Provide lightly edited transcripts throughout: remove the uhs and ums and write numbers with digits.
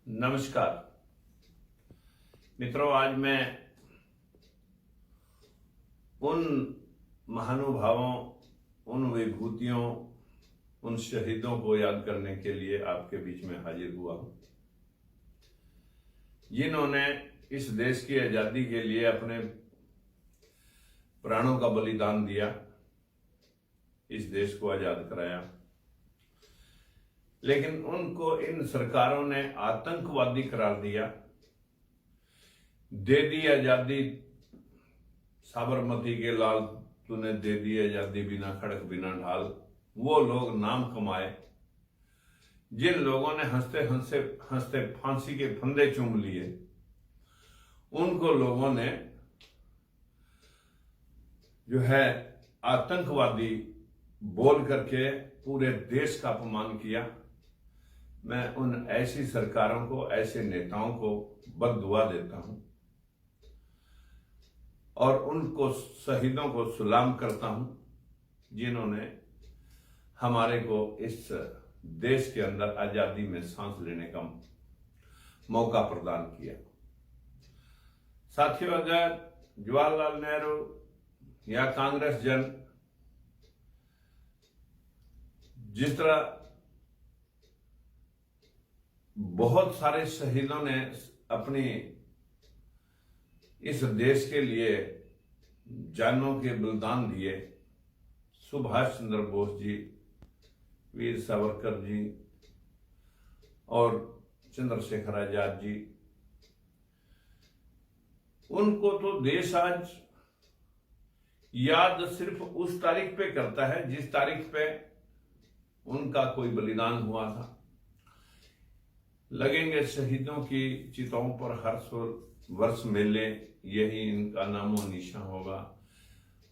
नमस्कार मित्रों, आज मैं उन महानुभावों, उन विभूतियों, उन शहीदों को याद करने के लिए आपके बीच में हाजिर हुआ हूं, जिन्होंने इस देश की आजादी के लिए अपने प्राणों का बलिदान दिया, इस देश को आजाद कराया। लेकिन उनको इन सरकारों ने आतंकवादी करार दिया, दे दी आजादी साबरमती के लाल, तूने दे दी आजादी बिना खड़क बिना ढाल। वो लोग नाम कमाए जिन लोगों ने हंसते हंसते हंसते फांसी के फंदे चूम लिए, उनको लोगों ने जो है आतंकवादी बोल करके पूरे देश का अपमान किया। मैं उन ऐसी सरकारों को, ऐसे नेताओं को बद्दुआ देता हूं और उनको शहीदों को सलाम करता हूं, जिन्होंने हमारे को इस देश के अंदर आजादी में सांस लेने का मौका प्रदान किया। साथियों, अगर जवाहरलाल नेहरू या कांग्रेस जन जिस तरह बहुत सारे शहीदों ने अपनी इस देश के लिए जानों के बलिदान दिए, सुभाष चंद्र बोस जी, वीर सावरकर जी और चंद्रशेखर आजाद जी, उनको तो देश आज याद सिर्फ उस तारीख पे करता है जिस तारीख पे उनका कोई बलिदान हुआ था। लगेंगे शहीदों की चिताओं पर हर वर्ष मेले, यही इनका नामो निशान होगा।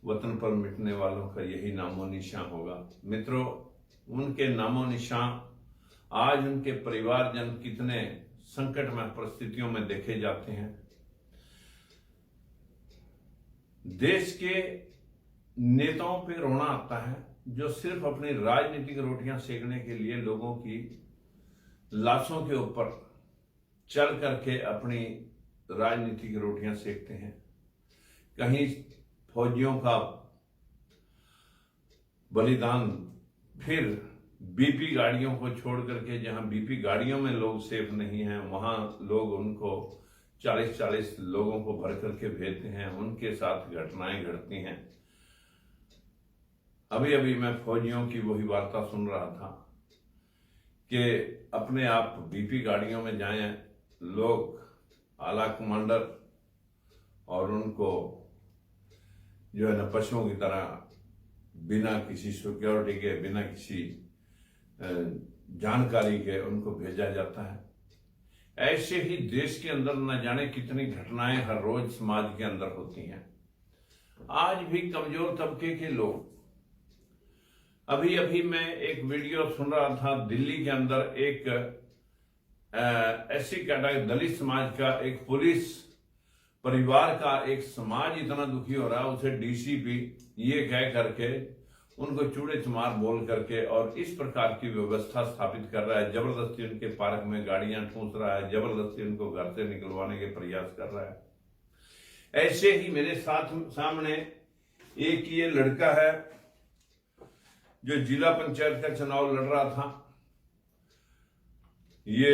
वतन पर मिटने वालों का यही नामो निशान होगा। मित्रों, उनके नामो निशान आज उनके परिवारजन कितने संकटमय परिस्थितियों में देखे जाते हैं। देश के नेताओं पे रोना आता है जो सिर्फ अपनी राजनीतिक रोटियां सेकने के लिए लोगों की लाशों के ऊपर चल करके अपनी राजनीतिक रोटियां सेकते हैं। कहीं फौजियों का बलिदान, फिर बीपी गाड़ियों को छोड़ करके जहां बीपी गाड़ियों में लोग सेफ नहीं हैं, वहां लोग उनको 40-40 लोगों को भर करके भेजते हैं। उनके साथ घटनाएं घटती हैं। अभी अभी मैं फौजियों की वही वार्ता सुन रहा था कि अपने आप बीपी गाड़ियों में जाएं लोग, आला कमांडर, और उनको जो है ना पशुओं की तरह बिना किसी सिक्योरिटी के, बिना किसी जानकारी के उनको भेजा जाता है। ऐसे ही देश के अंदर न जाने कितनी घटनाएं हर रोज समाज के अंदर होती हैं। आज भी कमजोर तबके के लोग, अभी अभी मैं एक वीडियो सुन रहा था, दिल्ली के अंदर एक ऐसी कैटेगरी दलित समाज का एक पुलिस परिवार का एक समाज इतना दुखी हो रहा है, उसे डीसीपी ये कह करके उनको चूड़े चमार बोल करके और इस प्रकार की व्यवस्था स्थापित कर रहा है। जबरदस्ती उनके पार्क में गाड़ियां ठूंस रहा है, जबरदस्ती उनको घर से निकलवाने के प्रयास कर रहा है। ऐसे ही मेरे सामने एक ये लड़का है जो जिला पंचायत का चुनाव लड़ रहा था। ये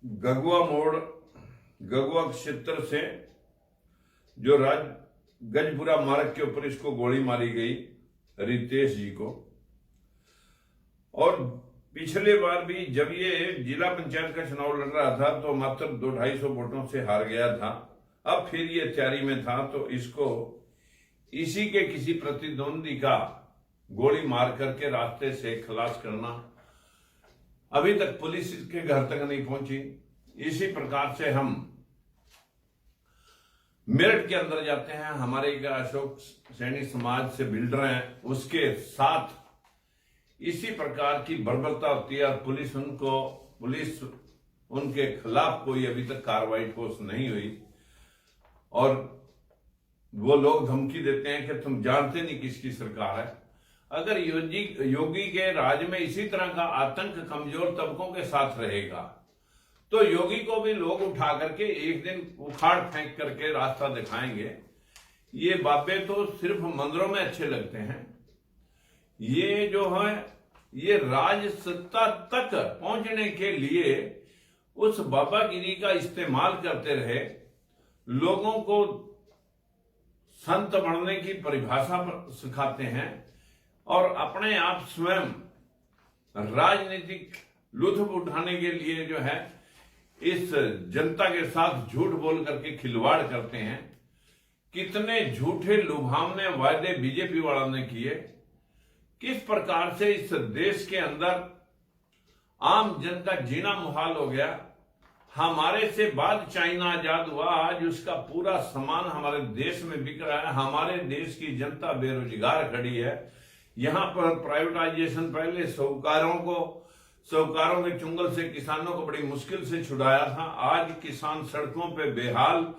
गगुआ क्षेत्र से जो गजपुरा मार्ग के ऊपर इसको गोली मारी गई, रितेश जी को। और पिछले बार भी जब ये जिला पंचायत का चुनाव लड़ रहा था तो मात्र 200-250 वोटों से हार गया था। अब फिर ये तैयारी में था तो इसको इसी के किसी प्रतिद्वंदी का गोली मार करके रास्ते से खलास करना। अभी तक पुलिस इसके घर तक नहीं पहुंची। इसी प्रकार से हम मेरठ के अंदर जाते हैं, हमारे एक अशोक सैनी समाज से बिल्डर हैं, उसके साथ इसी प्रकार की बर्बरता होती है और पुलिस उनके खिलाफ कोई अभी तक कार्रवाई ठोस नहीं हुई। और वो लोग धमकी देते हैं कि तुम जानते नहीं किसकी सरकार है। अगर योगी के राज में इसी तरह का आतंक कमजोर तबकों के साथ रहेगा तो योगी को भी लोग उठा करके एक दिन उखाड़ फेंक करके रास्ता दिखाएंगे। ये बाबे तो सिर्फ मंदिरों में अच्छे लगते हैं, ये जो है ये राज सत्ता तक पहुंचने के लिए उस बाबागिरी का इस्तेमाल करते रहे, लोगों को संत बनने की परिभाषा सिखाते हैं और अपने आप स्वयं राजनीतिक लुत्फ उठाने के लिए जो है इस जनता के साथ झूठ बोल करके खिलवाड़ करते हैं। कितने झूठे लुभावने वायदे बीजेपी वालों ने किए, किस प्रकार से इस देश के अंदर आम जन का जीना मुहाल हो गया। हमारे से बाद चाइना आजाद हुआ, आज उसका पूरा सामान हमारे देश में बिक रहा है, हमारे देश की जनता बेरोजगार खड़ी है। यहां पर प्राइवेटाइजेशन पहले साहूकारों के चुंगल से किसानों को बड़ी मुश्किल से छुड़ाया था, आज किसान सड़कों पे बेहाल,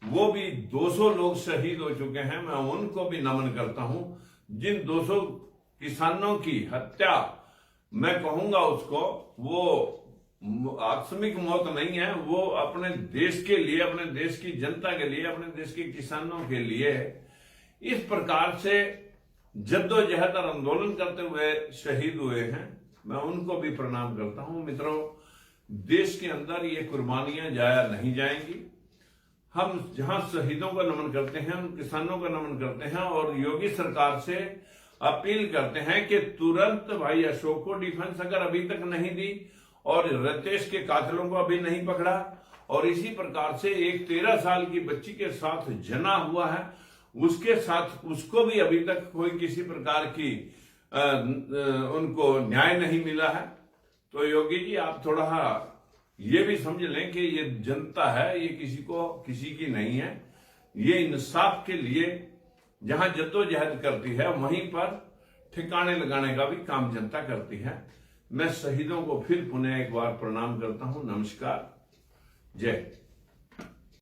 वो भी 200 लोग शहीद हो चुके हैं। मैं उनको भी नमन करता हूं जिन 200 किसानों की हत्या, मैं कहूंगा उसको, वो आकस्मिक मौत नहीं है, वो अपने देश के लिए, अपने देश की जनता के लिए, अपने देश के किसानों के लिए इस प्रकार से जद्दोजहद और आंदोलन करते हुए शहीद हुए हैं। मैं उनको भी प्रणाम करता हूं। मित्रों, देश के अंदर ये कुर्बानियां जाया नहीं जाएंगी। हम जहां शहीदों का नमन करते हैं, उन किसानों का नमन करते हैं और योगी सरकार से अपील करते हैं कि तुरंत भाई अशोक को डिफेंस अगर अभी तक नहीं दी और रितेश के कातिलों को अभी नहीं पकड़ा और इसी प्रकार से एक 13 साल की बच्ची के साथ जना हुआ है, उसके साथ उसको भी अभी तक कोई किसी प्रकार की उनको न्याय नहीं मिला है। तो योगी जी, आप थोड़ा ये भी समझ लें कि ये जनता है, ये किसी की नहीं है। ये इंसाफ के लिए जहां जद्दोजहद करती है, वहीं पर ठिकाने लगाने का भी काम जनता करती है। मैं शहीदों को फिर पुनः एक बार प्रणाम करता हूं। नमस्कार, जय।